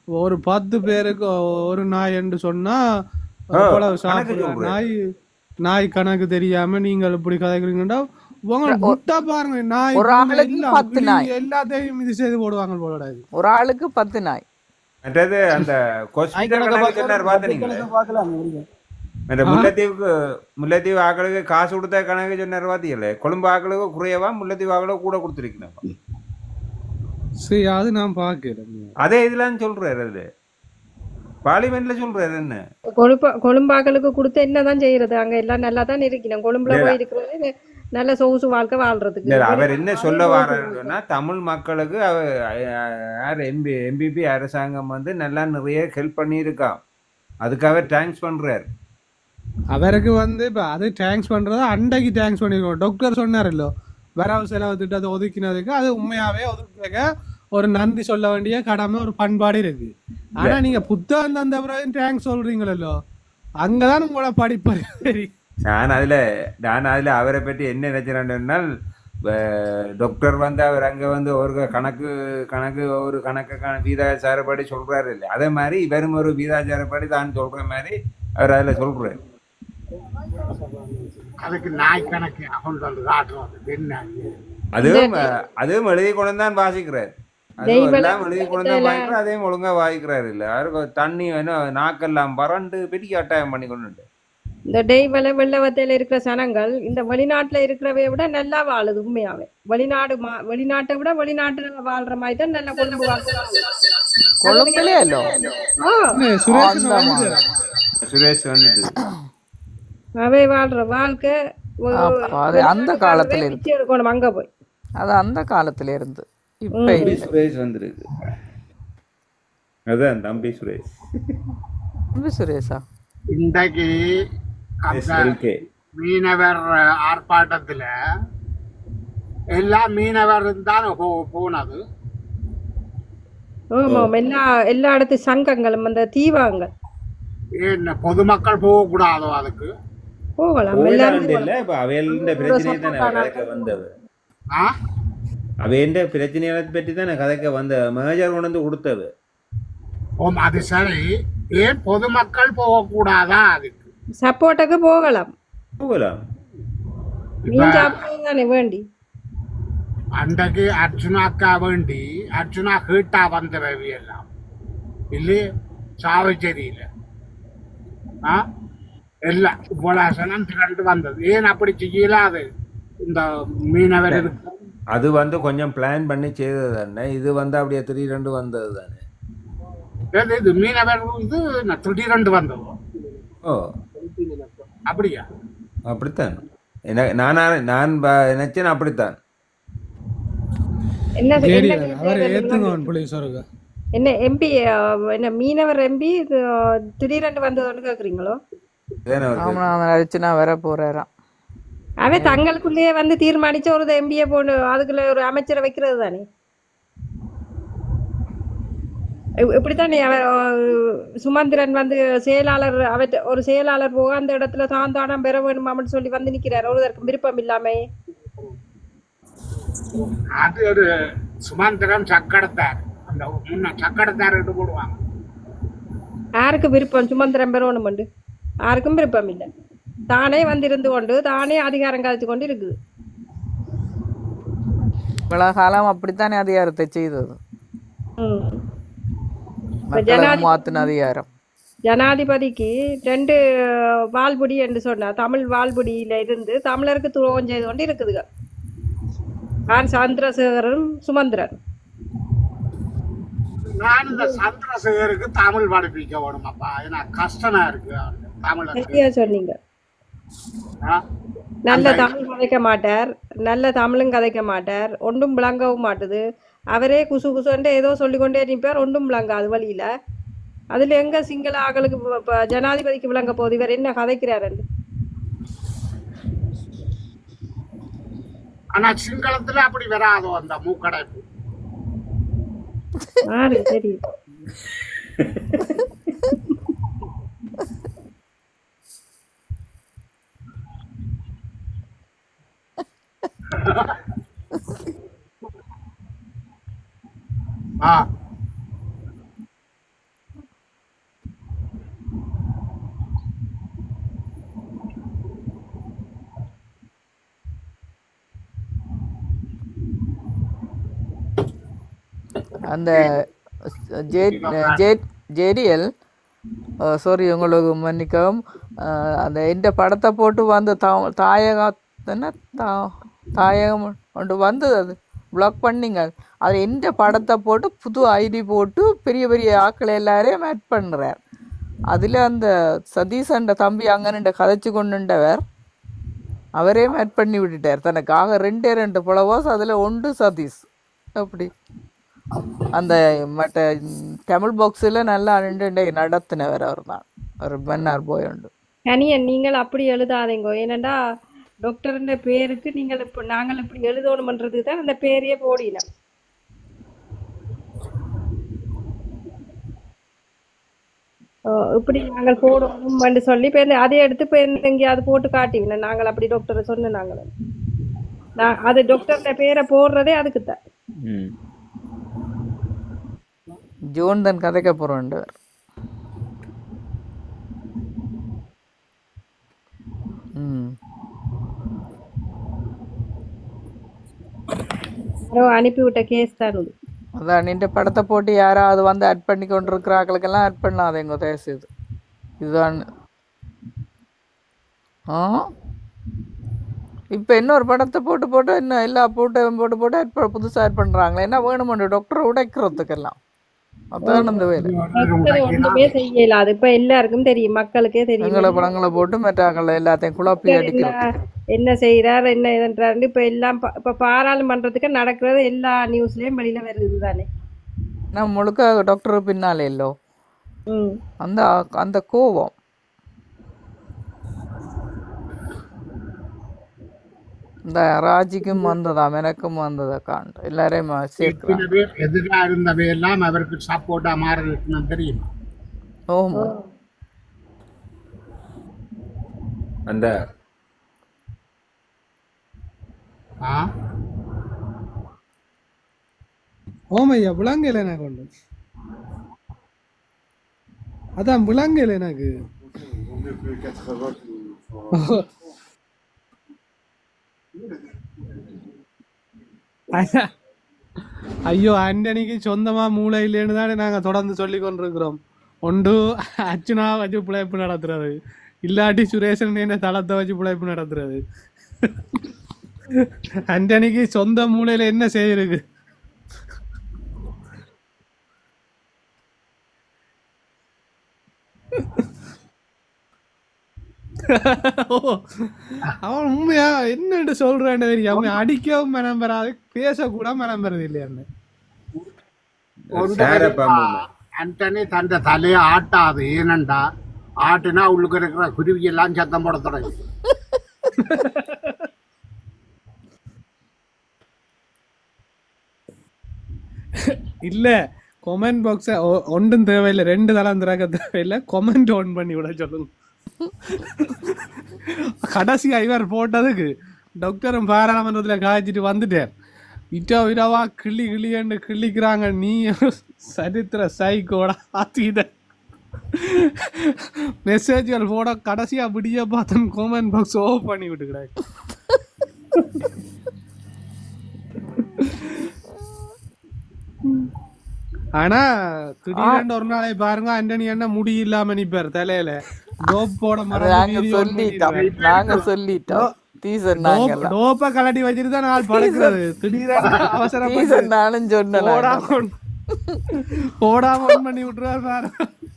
ஒரு 10 பேருக்கு ஒரு நாய் என்று சொன்னா எவ்வளவு சாப்பிடுற நாய் கணக்கு தெரியாம நீங்கள் இப்படி கதைக்கிறீங்கன்னா பாருங்க நாய் எல்லாத்தையும் இது செய்து போடுவாங்க போல. ஒரு ஆளுக்கு 10 நாய். மற்றது அந்த முல்லைத்தீவு ஆக்களுக்கு காசு கொடுத்த கணக்கு சொன்னார் பாத்தீங்களே. கொழும்பு ஆக்களுக்கு குறையவா முல்லைத்தீவு ஆக்களுக்கு கூட கொடுத்துருக்கணும். சரி அது நான் பாக்கல. அதே இதெல்லாம் சொல்றாரு அது பார்லிமெண்ட்ல சொல்றாரு. என்ன கொழும்பாக்களுக்கு கொடுத்து என்னதான் செய்யறது. அங்க எல்லாம் நல்லா தான் இருக்கணும். கொழும்புல போய் இருக்கிறது நல்ல சொகுசு வாழ்க்கை வாழ்றதுக்கு. அவர் என்ன சொல்ல வர்றாருன்னா தமிழ் மக்களுக்கு எம்பிபி அரசாங்கம் வந்து நல்லா நிறைய ஹெல்ப் பண்ணியிருக்கான். அதுக்கு அவர் தேங்க்ஸ் பண்றாரு. அவருக்கு வந்து இப்ப அது தேங்க்ஸ் பண்றது அண்டைக்கு தேங்க்ஸ் பண்ணிருக்கோம். டாக்டர் சொன்னார்ல்லோ வரவு செலவு திட்டத்தை ஒதுக்கினதுக்கு அது உண்மையாவே ஒதுக்க ஒரு நன்றி சொல்ல வேண்டிய கடமை ஒரு பண்பாடு இருக்கு. ஆனா நீங்க புத்தகம் தந்த பிறகு தேங்க்ஸ் சொல்றீங்களோ அங்கதான் உங்களோட படிப்பு. நான் அதுல அவரை பற்றி என்ன நினைச்சேன்னா டாக்டர் வந்து அவர் அங்க வந்து ஒரு கணக்கு ஒரு வீதாச்சாரப்படி சொல்றாரு இல்லை. அதே மாதிரி இவரும் ஒரு வீதாச்சாரப்படி தான் சொல்ற மாதிரி அவர் அதுல சொல்றாரு. அதுக்கு நாய் கணக்கு கொண்டு வந்து காட்டுறது என்ன இது? அதுவும் எழுதி கொண்டு தான் வாசிக்கிறார். அதுவும் எல்லாம் எழுதி கொண்டு தான் வாசிக்கிறார். அதையும் ஒழுங்கா வாசிக்கிறார் இல்ல. யாருக்கு தண்ணி வேணும் நாக்கெல்லாம் பறண்டு பெரிய கட்டாயம் பண்ணி கொண்டு. இந்த டெய்வலை வெள்ளவத்தையில இருக்கிற சனங்கள் இந்த வெளிநாட்டுல இருக்கிறவைய விட நல்லா வாழுது உண்மையாவே. வெளிநாட்டை விட வெளிநாட்டுல வாழ்ற மாதிரி தான் நல்ல கொழும்பு கொழும்புலயோ சுரேஷ் வந்துட்டு அவை வாழ்ற வாழ்க்கை அது அந்த காலத்துல இருந்து எடுக்கணும் அங்க போய். அது அந்த காலத்துல இருந்து இப்ப தம்பி சுரேஷ் வந்திருக்கு. அதான் தம்பி சுரேஷ். தம்பி சுரேஷா இன்றைக்கு அந்த மீனவர் ஆர்ப்பாட்டத்துல எல்லா மீனவரும் தான் போனது. எல்லா இடத்து சங்கங்களும் அந்த தீவாங்கள் என்ன பொதுமக்கள் போக கூடாதோ அதுக்கு போகலாம். அவையண்ட பிரச்சனைகளை பற்றி தான் கதைக்க வந்த மேஜர் கொண்டு வந்து கொடுத்தது. அது சரி, ஏன் பொதுமக்கள் போக கூடாதா? அதுக்கு சப்போர்ட்டுக்கு போகலாம் வேண்டி அன்றைக்கு அர்ஜுனாக்கா வேண்டி அர்ஜுனா கேட்டா வந்தவை எல்லாம் இல்லையே சாவச்சேரியில எல்லாம் இவ்வளவு சனம் திரண்டு வந்தது. ஏன் அப்படி செய்யலாது? இந்த மீனவர் அது வந்து கொஞ்சம் பிளான் பண்ணி செய்தது தானே. இது வந்து அப்படியே திடீரெண்டு வந்தது தானே. இது மீனவர் இது திடீரெண்டு வந்தது. ஓ அப்படியா? அப்படித்தான் நான் நினைச்சேன். அப்படித்தான் என்ன எம்பி என்ன மீனவர் எம்பி திடீரென்று வந்ததுன்னு கேக்குறீங்களோ? வர போறாராம். அவன் தங்களுக்குள்ளேயே வந்து தீர்மானிச்ச ஒரு எம்பியை போட்டு அதுக்குள்ள ஒரு அமைச்சரை வைக்கிறது தானே. இப்படித்தானே சுமந்திரன் வந்து செயலாளர் ஒரு செயலாளர் போக அந்த இடத்துல தானம் பெற வேணும் அப்படின்னு சொல்லி வந்து நிக்கிறார். ஒருதற்கும் விருப்பம் இல்லாம அது ஒரு சுமந்திரன் சக்கடத்தார் அந்த முன்ன சக்கடத்தார் போடுவாங்க. யாருக்கு விருப்பம் சுமந்திரன் பெறணும்? யாருக்கும் விருப்பம் இல்லை. தானே வந்து இருந்து கொண்டு தானே அதிகாரம் கழிச்சு கொண்டு இருக்குது. இவ்வளவு காலம் அப்படித்தானே அதிகாரத்தை செய்தது. அதிகாரம் ஜனாதிபதிக்கு 2 வால்புடி என்று சொன்னா தமிழ் வால்புடியில இருந்து தமிழருக்கு துரோகம் செய்து கொண்டு இருக்குதுங்க. சந்திரசேகரன் சுமந்திரன். நான் இந்த சந்திரசேகருக்கு தமிழ் படிப்பிக்க வேணுமாப்பா, ஏன்னா கஷ்டமா இருக்கு தமிழ். சொன்னீங்க நல்ல தமிழ் கதைக்க மாட்டார், நல்ல தமிழும் கதைக்க மாட்டார், ஒன்றும் விளங்கவும் மாட்டுது. அவரே குசு குசுன்ட்டு ஏதோ சொல்லிக்கொண்டே நிற்பார், ஒன்றும் விளங்காது வழியில. அதுல எங்க சிங்கள ஆக்களுக்கு ஜனாதிபதிக்கு விளங்க போகுது இவர் என்ன கதைக்கிறாரு? ஆனா சிங்களத்துல அப்படி வராதோ அந்த மூக்கடைப்பு. சரி அந்த ஜேடிஎல் சாரி உங்களுக்கு மன்னிக்கவும், அந்த இந்த படத்தை போட்டு வந்து தாயகம் ஒன்று வந்தது, அது பிளாக் பண்ணிங்க. அது எந்த படத்தை போட்டு புது ஐடி போட்டு பெரிய பெரிய ஆக்களை எல்லாரையும் ஆட் பண்ணுறார். அதில் அந்த சதீஷ் தம்பி அங்கன்னுட்ட கதைச்சு கொண்டுண்டவர் அவரே ஆட் பண்ணி விட்டுட்டார் தனக்காக 2 ஃபாலோவர்ஸ். அதில் 1 சதீஷ். அப்படி அந்த மற்ற தமிழ் பாக்ஸில் நல்லா நடத்தினவர் அவர் தான். ஒரு மன்னார் போய் உண்டு. கனியன் நீங்கள் அப்படி எழுதாதீங்க. ஏனண்டா டாக்டர்ன்ற பேருக்கு நீங்கள் இப்போ நாங்கள் இப்படி எழுதணும்ன்றது தான் அந்த பேரையே போடின. இப்படி நாங்கள் போடணும் சொல்லி இப்போ அதை எடுத்து இப்போ எங்கேயாவது போட்டு காட்டிவின. நாங்கள் அப்படி டாக்டரை சொன்ன நாங்கள் அது டாக்டர்ன்ற பேரை போடுறதே அதுக்குத்தான். ஜோன் தான் கதைக்க போறோம். அனுப்பிவிட்ட கேஸ் தான் இது. அதான் நின்ற படத்தை போட்டு யாராவது வந்து ஆட் பண்ணி கொண்டு இருக்கிறாங்களுக்கெல்லாம் ஆட் பண்ணாதேங்க தயவு செய்து. இதுதான் இப்போ இன்னொரு படத்தை போட்டு போட்டு இன்னும் எல்லா போட்டையும் போட்டு போட்டு ஆட் புதுசாக ஆட் பண்ணுறாங்களே. என்ன வேணுமெண்டு டாக்டரை உடைக்கிறதுக்கெல்லாம். அதான் அந்த வேலை. ஒண்ணுமே செய்யல. அது இப்ப எல்லாருக்கும் தெரியும், மக்களுக்கே தெரியும். எங்களை படங்களை போட்டு மெட்டாக்களை எல்லாத்தையும் குழப்பி அடிக்கிறோம். என்ன செய்யறாரு என்ன இதுன்றாரு. இப்ப எல்லாம் இப்ப பாராளுமன்றத்துக்கு நடக்கிறது எல்லா நியூஸ்லயும் வெளியில வருது தானே. நான் முழுக்க டாக்டர் பின்னாலே இல்லோ அந்த அந்த கோபம். இந்த ராஜிக்கும் வந்ததாம், எனக்கும் வந்ததா காண்டு எல்லாரையும் சேர்க்கிறாங்க. எதிராக இருந்தவை எல்லாம் அவருக்கு சப்போர்ட்டா மாறி தெரியும். ஓமா அந்த ஓமையா விளங்கல எனக்கு ஒன்று. அதான் விளங்கல எனக்கு. ஐயோ, ஆண்டனிக்கு சொந்தமா மூளை இல்லைன்னு தானே நாங்க தொடர்ந்து சொல்லி கொண்டிருக்கிறோம். ஒன்று அர்ச்சுனா வச்சு பிழைப்பு நடத்துறது, இல்லாட்டி சுரேஷன் என்ன தளத்தை வச்சு பிழைப்பு நடத்துறது. ஆண்டனிக்கு சொந்த மூளையில என்ன செய்யிருக்கு? அவன் உண்மையா என்னன்னு சொல்றான்னு தெரியும். அவன் அடிக்கவும் மனம் பெறாது, பேசக்கூட மனம் பெறது இல்லையான்னு. ஆண்டனி தன் தலையை ஆட்டாது. ஏனண்டா ஆட்டுனா உள்ளுக்கு இருக்கிற குருவி எல்லாம் சத்தம் போட தொடங்கி. இல்ல, கொமெண்ட் பாக்ஸ ஒன்றும் தேவையில்லை, 2 தளம் திறக்க தேவையில்லை, கொமெண்ட் ஆன் பண்ணி விட சொல்லுங்க. கடைசி ஐவர் போட்டதுக்கு டாக்டரும் பாராளுமன்றத்துல காய்ச்சிட்டு வந்துட்டார். இட்டோ இடவா கிள்ளி கிள்ளின்னு கிள்ளிக்கிறாங்க. நீ சரித்திர சைக்கோட ஆத்திட மெசேஜ்கள் போட கடைசியா விடிய பார்த்தன் கொமெண்ட் பாக்ஸ் ஓப் பண்ணி விட்டுக்கிறாங்க. ஆனா திடீரென்று ஒரு நாளை பாருங்க, ஆண்டனி என்ன முடி இல்லாம நிப்பார் தலையில. டோப்ப கலட்டி வச்சிட்டு தான் நாள் படுக்கிறது. திடீரென்று போடாம பண்ணி விட்டுருவார் பாரு.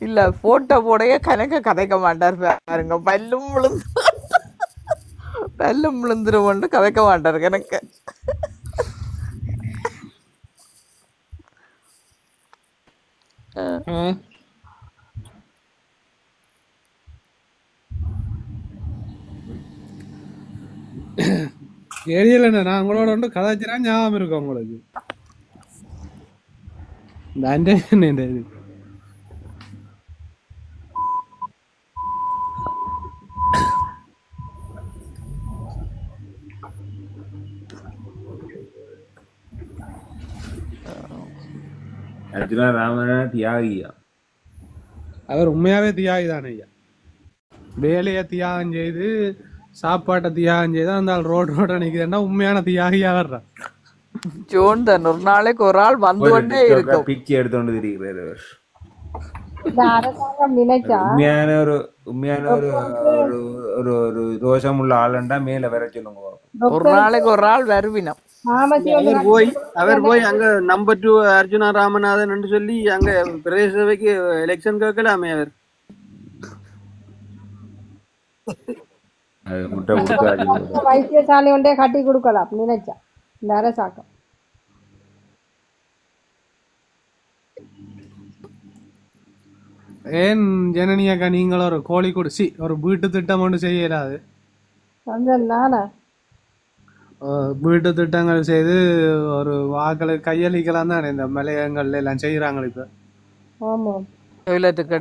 இல்ல போட்டோ போடைய கணக்க கதைக்க மாட்டார் பாருங்க. பல்லும் விழுந்துரும் கதைக்க மாட்டார் கணக்க. தெரியல, நான் உங்களோட ஒன்று கதாச்சிரான் ஞாபகம் இருக்கும் உங்களுக்கு. இது அர்ஜுனா ராமனா தியாகியா? அவர் உண்மையாவே தியாகி தானே ஐயா. வேலையை தியாகம் செய்து, சாப்பாட்டை தியாகம் செய்து அந்த ரோட நிக்கிறேன்னா உண்மையான தியாகியா வர்றான். ஜோன் தான் ஒரு நாளைக்கு ஒரு ஆள் வந்து கொண்டே இருக்கும். பிச்சை எடுத்துட்டு இருக்கிறாரு. உண்மையான ஒரு ரோஷம் உள்ள ஆளுண்டா மேல வர சொல்லுங்க. ஒரு நாளைக்கு ஒரு ஆள் வருவினம். அவர் போய் அங்க நம்பர் 2 அர்ஜுனா ராமநாதன் சொல்லி அங்க பிரதேச சபைக்கு எலெக்ஷன் கேட்கலாமே. அவர் வைத்தியசாலை ஒன்றே கட்டி கொடுக்கலாம் நினைச்சா இந்த அரசாங்கம். ஏன் ஜனனியாக்கா நீங்களும் ஒரு கோழி குடிச்சி ஒரு வீட்டு திட்டம் ஒன்று செய்யலாது? வீட்டு திட்டங்கள் செய்து ஒரு வாக்களுக்கு கையளிக்கலாம் தானே இந்த மலையங்கள்ல எல்லாம் செய்யறாங்க. இப்ப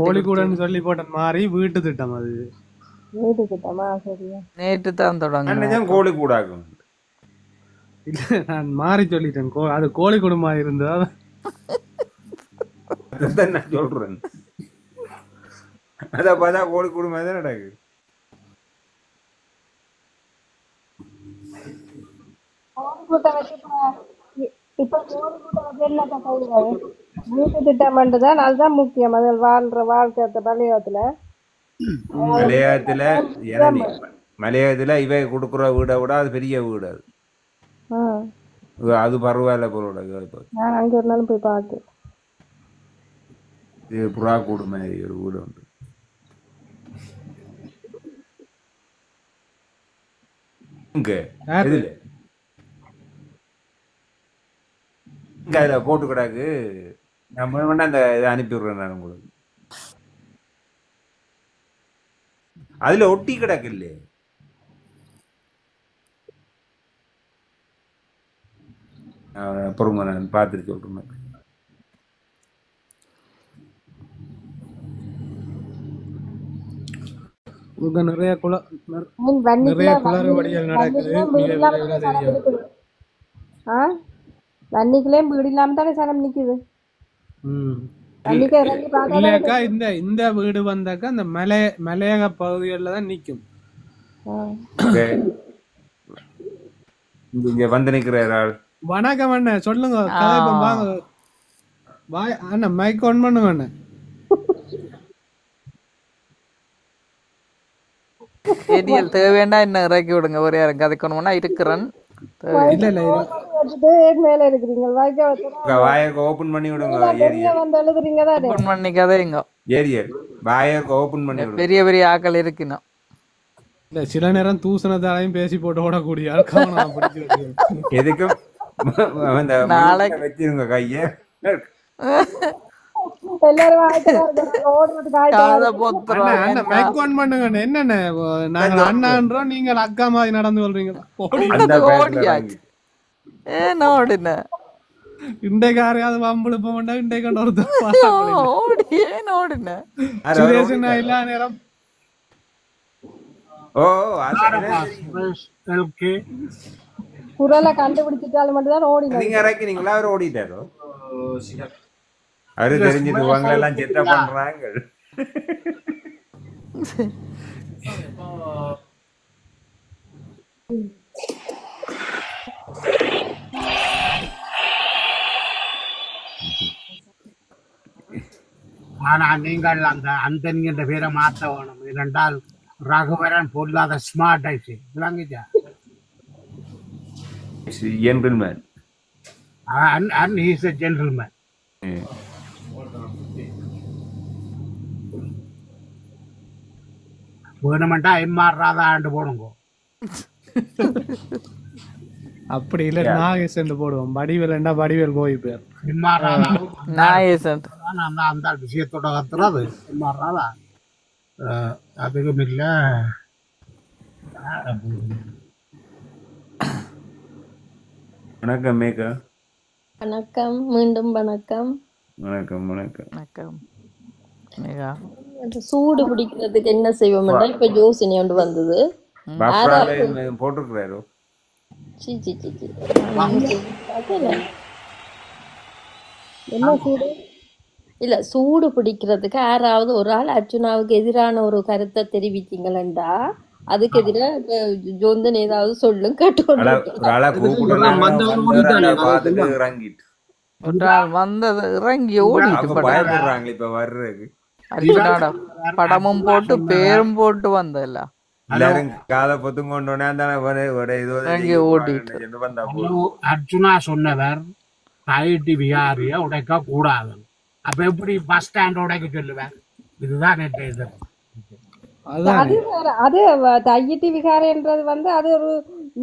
கோழிக்கூடன்னு சொல்லி போட்ட மாதிரி வீட்டு திட்டம். அது வீட்டு திட்டமா? சரியா, நேற்று தான் தொடங்க கோழி கூடாகும். இல்ல, நான் மாறி சொல்லிட்டேன். அது கோழி குடும்பமா இருந்தா நான் சொல்றேன். அத பார்த்தா கோழி குடும்பம் தான் நடக்குது. இப்ப என்னத்த கையில வீட்டு திட்டம் தான் அதுதான் முக்கியம். அது வாழ்க்கை பள்ளியத்துல மலையாளத்துல இரணி மலையாளத்துல இவை கொடுக்குற வீடை விட அது பெரிய வீடு. அது பரவாயில்ல பொருளோட நான் அங்க ஒரு நாள் போய் பார்த்து இது புறா கூடு மாதிரி ஒரு வீடு உண்டு. இங்க இதுல இங்க அதுல போட்டு கிடாக்கு. நான் வேணா அந்த இதை அனுப்பி விடுறேன் நான் உங்களுக்கு. அதுல ஒட்டி கிடக்கு இல்லையே. அப்புறமா நான் பார்த்துட்டு சொல்றேன். நிறைய குளறுபடிகள் நடக்குது. வன்னிக்குள்ளேயும் வீடு இல்லாம தானே சனம் நிக்குது. இல்லையாக்கா இந்த வீடு வந்தாக்கா அந்த மலையக பகுதிகளில் தான் நிற்கும். இங்க வந்து நிக்கிறார். வணக்கம் அண்ணா, சொல்லுங்க. வாங்க வாய் அண்ணா, மைக் ஆன் பண்ணுங்க அண்ணா. ஏடிஎல் தேவைன்னா என்ன இறக்கி விடுங்க. ஒரு யாரும் கதைக்கணும்னா இருக்கிறேன். இல்ல இல்ல மேல இருக்கிறீங்க வாயர் ஓபன் பண்ணி விடுங்க. ஓபன் பண்ணி கதைங்க. ஏரியல் வாயர் ஓபன் பண்ணி விடுங்க. பெரிய பெரிய ஆக்கள் இருக்கணும். இல்ல சில நேரம் தூசணத்தாலையும் பேசி போட்டு ஓடக்கூடிய ஆட்கள் எதுக்கும் நாளைக்கு வச்சிருங்க கைய. என்னென்ன நாங்க அண்ணான்றோம், நீங்க அக்கா மாதிரி நடந்து கொள்றீங்களா? இண்டைக்காரையாவது வம்புல போக வேண்டாம். இண்டைக்காண்ட ஒரு எல்லா நேரம் குரலை கண்டுபிடிச்சிட்டாலும் மட்டும்தான் ஓடி. நீங்க இறக்கிறீங்களா? அவர் ஓடிட்டாரோ? அவரு தெரிஞ்சுட்டு வாங்க எல்லாம் செட்டா பண்றாங்க. ஆனா நீங்கள் அந்த என்கின்ற பேரை மாற்ற வேணும். ஏனென்றால் ரகுவரன் பொல்லாத ஸ்மார்ட் ஆயிடுச்சு. விளங்குச்சா? Gentleman. And he is a gentleman. வேணுமெண்டா எம்ஆர் ராதா ஆண்டு போடுங்க. அப்படி இல்ல நாகேசன் போடுவோம். வடிவேல் வடிவேல் போய் பேர் எம்ஆர் ராதா நாகேசன் அந்த விஷயத்தோட கத்துறது. எம்ஆர் ராதா அதுக்கும் இல்ல. வணக்கம் மேகா. வணக்கம், மீண்டும் வணக்கம். வணக்கம் வணக்கம் வணக்கம் மேகா. சூடு பிடிக்கிறதுக்கு என்ன செய்வோம்னா இப்ப யோசனை ஒன்று வந்தது. போட்டிருக்கிறாரோ? என்ன சூடு இல்ல, சூடு பிடிக்கிறதுக்கு யாராவது ஒரு ஆள் அர்ச்சுனாவுக்கு எதிரான ஒரு கருத்தை தெரிவித்தீங்களா? அதுக்கு எதிராக இப்ப ஜோந்தன் ஏதாவது சொல்லும் கேட்டு வந்தது இறங்கி ஓடிட்டு இப்ப வர்றது படமும் போட்டு பேரும் போட்டு வந்தல எல்லாரும் காதை பொத்தும் கொண்டோனே ஓடிட்டு. அர்ஜுனா சொன்னவர் தைட்டி விகாரிய உடைக்க கூடாது. அப்ப எப்படி பஸ் ஸ்டாண்ட் உடைக்க சொல்லுவேன்? இதுதான் இது. அது தையிட்டி விகாரன்றது அது ஒரு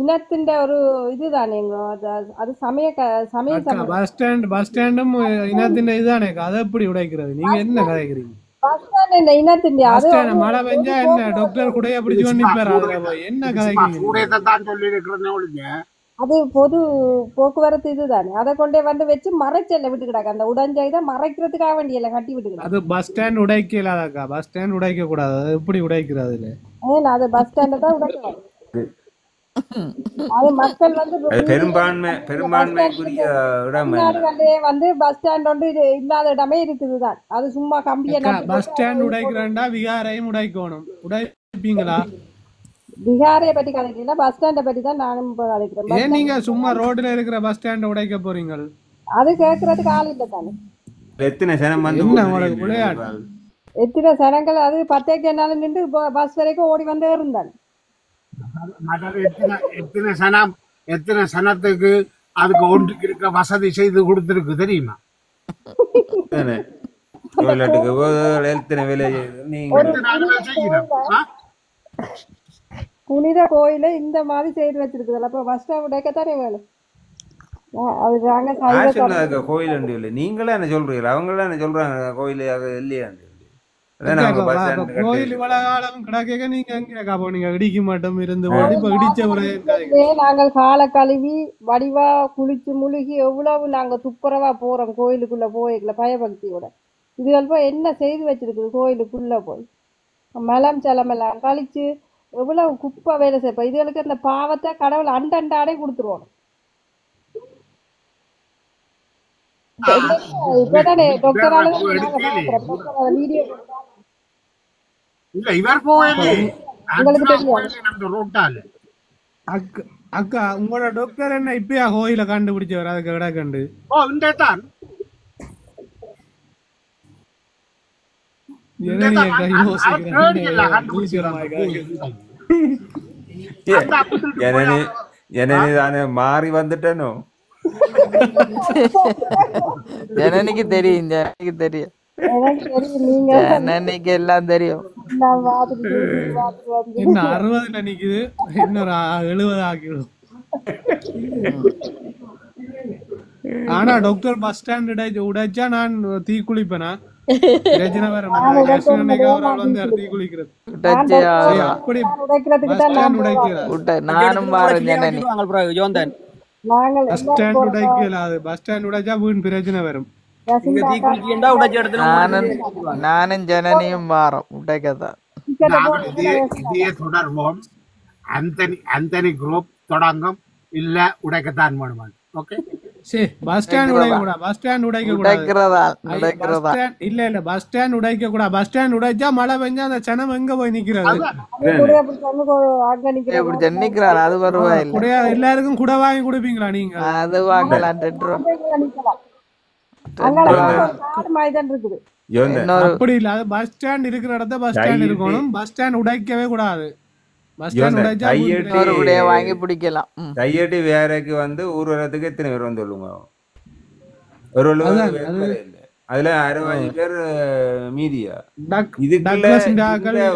இனத்தின் ஒரு இதுதானே. அது பஸ் ஸ்டாண்டும் இனத்தின் இதுதானே. அதை எப்படி உடைக்கிறது? நீங்க என்ன கதைக்கிறீங்க? மழை பெஞ்சா என்ன டாக்டர் கூட பிடிச்சு என்ன கதைக்கிறீங்க? அது பொது போக்குவரத்து இதுதானே. அதை கொண்டே வச்சு மறைச்சல விட்டு கிடாக்கு. அந்த உடஞ்சதை மறைக்கிறதுக்காக வேண்டிய கட்டி விட்டு. அது பஸ் ஸ்டாண்ட் உடைக்கலாதாக்கா? பஸ் ஸ்டாண்ட் உடைக்க கூடாது. அது எப்படி உடைக்கிறது? அது பஸ் ஸ்டாண்ட தான் உடைக்கலாம். அது மக்கள் பெரும்பான்மை பஸ் ஸ்டாண்ட் ஒன்று இல்லாத இடமே இருக்குதுதான். அது சும்மா கம்பியா. பஸ் ஸ்டாண்ட் உடைக்கிறா விகாரையும் உடைக்கணும். உடைப்பீங்களா? பிகாரை பற்றி கதைக்கல, பஸ் ஸ்டாண்டை பற்றி தான் நானும் இப்போ கதைக்கிறேன். பஸ் ஏன் நீங்க சும்மா ரோட்ல இருக்கிற பஸ் ஸ்டாண்ட் உடைக்க போறீங்க? அது கேட்கறதுக்கு ஆள் இல்லை தானே. எத்தனை சனம் வந்து என்ன உங்களுக்கு விளையாட்டு? எத்தனை சனங்கள் அது 10 என்னாலும் நின்று பஸ் வரைக்கும் ஓடி வந்தே இருந்தான். மற்றது எத்தனை சனத்துக்கு அதுக்கு ஒன்றுக்கு இருக்க வசதி செய்து கொடுத்துருக்கு தெரியுமா? விளையாட்டுக்கு எத்தனை வேலை நீங்க புனித கோயில இந்த மாதிரி செய்து வச்சிருக்குது. அப்ப பஸ் ஸ்டாண்ட் உடைக்கத்தானே வேணும். அது நாங்க யார் சொன்னதுக்கு கோயில் உண்டு இல்லை? நீங்களே என்ன சொல்றீங்க? அவங்களே என்ன சொல்றாங்க கோயில் இல்லையாண்டு? கோயில் இவ்வளவு காலம் கிடக்க நீங்க எங்க போனீங்க? இடிக்க மாட்டோம் இருந்து போது இப்ப இடிச்ச உடனே நாங்கள் காலை கழுவி வடிவா குளிச்சு முழுகி எவ்வளவு நாங்க துப்புரவா போறோம் கோயிலுக்குள்ள போய்க்கல பயபக்தியோட. இதுகள் போய் என்ன செய்து வச்சிருக்குது கோயிலுக்குள்ள போய் மலம் சலமெல்லாம் கழிச்சு எவ்வளவு குப்பை வேலை செய்ப்போம். இதுகளுக்கு அந்த பாவத்தை கடவுள் அண்டண்டாடே கொடுத்துருவோம். இப்பதானே டாக்டர் வீடியோ இல்ல இவர் போகலே உங்களுக்கு தெரியும். அக்கா உங்களோட டாக்டர் என்ன இப்பயா கோயில கண்டுபிடிச்சவர்? அதுக்கு விட கண்டு தான் தானே மாறி வந்துட்டனோ. ஜனனிக்கு தெரியும், ஜனனிக்கு தெரியும், ஜனனிக்கு எல்லாம் தெரியும். என்ன 60 நிக்குது, இன்னொரு 70 ஆக்கிடும். ஆனா டாக்டர் பஸ் ஸ்டாண்ட் உடைச்சா நான் தீ குளிப்பேனா? நானும் ஜனனியும் மாறும் உடைக்கத்தான். இதே தொடர்வோம். அந்தனி குரூப் தொடங்கும் இல்ல உடைக்கத்தான் வேணுமான். ஓகே பஸ் ஸ்டாண்ட் உடைக்க கூடாது. பஸ் ஸ்டாண்ட் உடைக்க கூடாது. இல்ல பஸ் ஸ்டாண்ட் உடைக்க கூடாது. பஸ் ஸ்டாண்ட் உடைச்சா மழை பெஞ்சா அந்த சனம் எங்க போய் நிக்கிறது? நிக்கிறாரு அது வருவாயில்ல. எல்லாருக்கும் குடை வாங்கி கொடுப்பீங்களா நீங்க? அது வாங்கலாம். அப்படி இல்ல, அது பஸ் ஸ்டாண்ட் இருக்கிற இடத்த பஸ் ஸ்டாண்ட் இருக்கணும். பஸ் ஸ்டாண்ட் உடைக்கவே கூடாது. வாங்கி பிடிக்கலாம். கையட்டி வேலைக்கு வந்து ஊர்வலத்துக்கு எத்தனை பேர் வந்து சொல்லுங்க? ஒரு அதுல 60 பேர் மீதியா? இதுக்குள்ள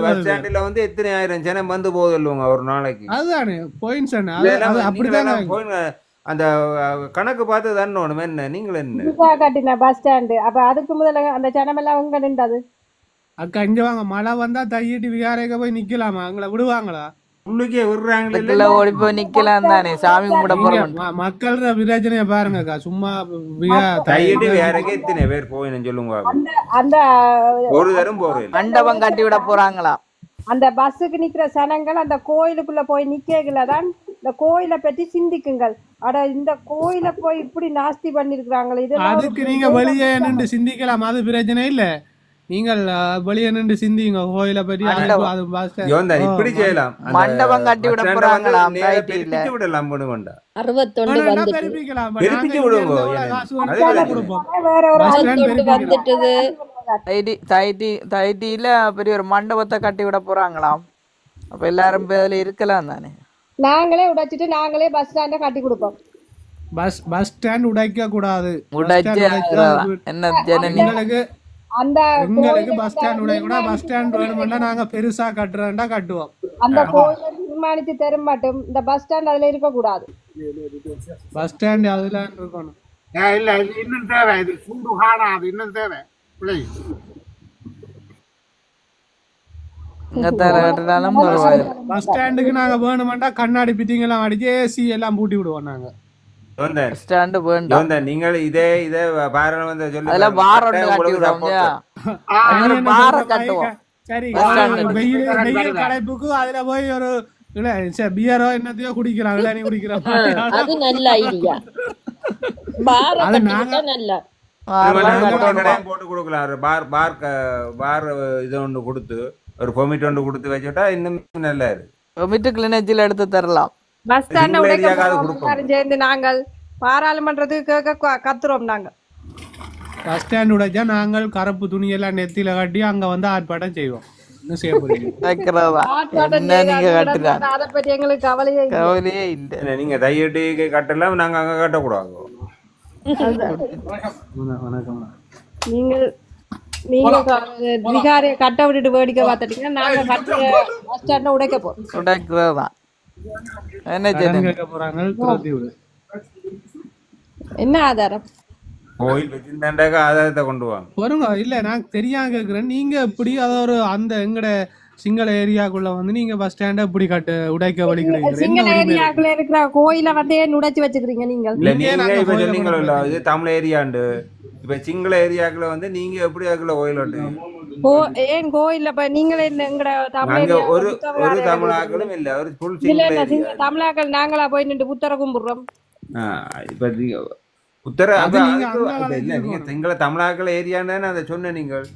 பஸ் ஸ்டாண்ட்ல வந்து எத்தனை ஆயிரம் ஜனம் வந்து போக சொல்லுவாங்க ஒரு நாளைக்கு? அதுதானே பாயிண்ட். அந்த கணக்கு பார்த்து தானே என்ன நீங்கள் என்ன கட்டின பஸ் ஸ்டாண்டு. அப்ப அதுக்கு முதல்ல அந்த ஜனம் எல்லாம் உங்க நின்றது. அக்கா இங்க வாங்க, மழை வந்தா தையிட்டு விகாரைக்க போய் நிக்கலாமா? அங்களை விடுவாங்களா? உள்ளுக்கே விடுறாங்களே, ஓடி போய் நிக்கலாம் தானே சாமி கும்பிட போறோம். மக்கள் பிரச்சனைய பாருங்கக்கா. சும்மா தையிட்டு விகாரைக்கு எத்தனை பேர் போயின்னு சொல்லுங்க. அந்த ஒரு தரம் போறேன் மண்டபம் கட்டி விட போறாங்களா? அந்த பஸ்ஸுக்கு நிக்கிற சனங்கள் அந்த கோயிலுக்குள்ள போய் நிக்கலதான் இந்த கோயிலை பற்றி சிந்திக்குங்கள். அட இந்த கோயில போய் இப்படி நாஸ்தி பண்ணிருக்காங்களே, இது அதுக்கு நீங்க வெளியே நின்று சிந்திக்கலாம். அது பிரச்சனை இல்ல. நீங்கள் வெளியே நின்று சிந்திங்க கோயிலை பற்றி. இப்படி செய்யலாம். மண்டபம் கட்டி விட போறாங்களா? விடலாம். 61 வந்துட்டது. தைட்டியில பெரிய ஒரு மண்டபத்தை கட்டி விட போறாங்களாம். அப்ப எல்லாரும் பேர்ல இருக்கலாம் தானே. நாங்களே உடைச்சிட்டு நாங்களே பஸ் ஸ்டாண்ட கட்டி கொடுப்போம். பஸ் ஸ்டாண்ட் உடைக்க கூடாது. என்ன ஜனங்களுக்கு அந்த எங்களுக்கு பஸ் ஸ்டாண்ட் உடைக்க கூடாது. பஸ் ஸ்டாண்ட் வேணும்னா நாங்க பெருசா கட்டுறோம்னா கட்டுவோம். அந்த கோயிலை நிர்மாணித்து தரும் மட்டும் இந்த பஸ் ஸ்டாண்ட் அதுல இருக்க கூடாது. பஸ் ஸ்டாண்ட் அதுல இருக்கணும். இல்ல இன்னும் தேவை. இது சூடு காணாது, இன்னும் தேவை. பஸ் ஸ்டாண்டுக்கு நாங்க வேணும்னா கண்ணாடி பிட்டிங் எல்லாம் அடிச்சு ஏசி எல்லாம் பூட்டி விடுவோம் நாங்க. நீங்கள் இதே இதே பாரம் வந்து வெயில் கடைப்புக்கு அதுல போய் ஒரு பியரோ என்னத்தையோ குடிக்கிறாங்க. நீ குடிக்கிறாங்க. அது நல்ல ஐடியா. போட்டு கொடுக்கலாம். பார் இது ஒன்று கொடுத்து ஒரு பெர்மிட் ஒன்று கொடுத்து வச்சுட்டா இன்னும் நல்லா இருக்கு. ஒமிட்டு கிளிநொச்சியில் எடுத்து தரலாம். பஸ் ஸ்டாண்ட சிங்கள உடைக்க ஏரியாக்காவது போறோம் கொடுப்போம். எல்லாரும் சேர்ந்து நாங்கள் பாராளுமன்றத்துக்கு கேட்க கத்துறோம் நாங்கள். பஸ் ஸ்டாண்ட் உடைச்சா நாங்கள் கருப்பு துணியெல்லாம் நெத்தியில கட்டி அங்க வந்து ஆர்ப்பாட்டம் செய்வோம். என்ன செய்ய போறீங்க? வைக்கிறதா ஆர்ப்பாட்டம் என்ன நீங்க செய்தாலும் கட்டுறாங்க விடமாட்டோம். அதை பற்றி எங்களுக்கு கவலையே இல்லை. கவலையே இல்லை. என்ன நீங்க தையட்டி கட்டலாம், நாங்க அங்க கட்டக்கூடாது. வணக்கம். நீங்கள் விகாரிய கட்ட விட்டுட்டு வேடிக்கை பார்த்துட்டீங்கன்னா நாங்க கட்ட பஸ் ஸ்டாண்ட உடைக்க போறோம். உடைக்கிறதா என்ன கடன் செய்யணும்? கேட்க போறாங்க, துரத்தி விடு. என்ன ஆதாரம்? கோயில் வச்சிருந்தாண்டாக்க ஆதாரத்தை கொண்டு வாங்க. வருங்க. இல்ல நான் தெரியாம கேக்குறேன். நீங்க எப்படி அத ஒரு அந்த எங்கட சிங்கள ஏரியாக்குள்ள வந்து நீங்க பஸ் ஸ்டாண்ட இப்படி உடைக்க வலிக்கிறீங்க? சிங்கள ஏரியாக்குள்ள இருக்கிற கோயில வந்து ஏன் உடைச்சு வச்சுக்கிறீங்க நீங்கள்? இல்ல நீங்க இப்ப சொன்னீங்களா இது தமிழ் ஏரியாண்டு, இப்ப சிங்கள ஏரியாக்குள்ள வந்து நீங்க எப்படி அதுக்குள்ள கோயில் ஓட்டு? ஏன் கோயில்ல இப்ப நீங்களே எங்கட தமிழ் நாங்க ஏரியா ஒரு தமிழாக்களும் இல்ல, ஒரு ஃபுல் இல்ல சிங்கள இல்ல ஏரியா. தமிழாக்கள் நாங்களா போய் நின்று புத்தர கும்பிடுறோம். இப்ப உத்தர அது நீங்க இல்ல நீங்க சிங்கள தமிழாக்கள் ஏரியான்னு அதை சொன்ன நீங்கள்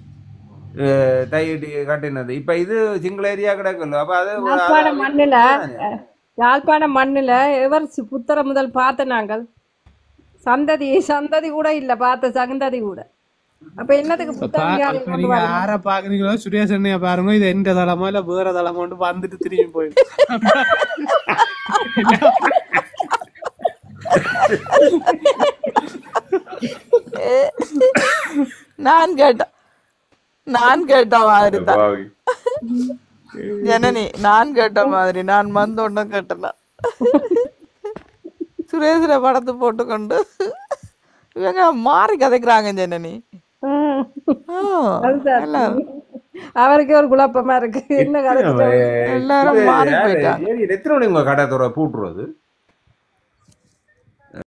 தையட்டி காட்டினது. இப்ப இது சிங்கள ஏரியா கிடக்குல்ல, அப்ப அது யாழ்ப்பாணம் மண்ணுல எவர் புத்தர முதல் பார்த்த நாங்கள் சந்ததி கூட இல்ல, பார்த்த சந்ததி கூட. அப்ப என்னத்துக்கு புத்தகம் நீங்க யார பாக்குறீங்களோ சுரேஷ் அண்ணைய பாருங்க. இது எந்த தளமோ இல்ல வேற தளமோ வந்துட்டு திரும்பி போயிடும். நான் கேட்ட மாதிரி தான் ஜனனி, நான் கேட்ட மாதிரி நான் வந்து ஒன்றும் கேட்டல. சுரேஷில படத்தை போட்டுக்கொண்டு இவங்க மாறி கதைக்கிறாங்க ஜனனி. அவருக்கு ஒரு குழப்பமா இருக்கு. என்ன கதை? எல்லாரும் மாறி போயிட்டாங்க. எத்தனை மணி உங்க கடை பூட்டுறது?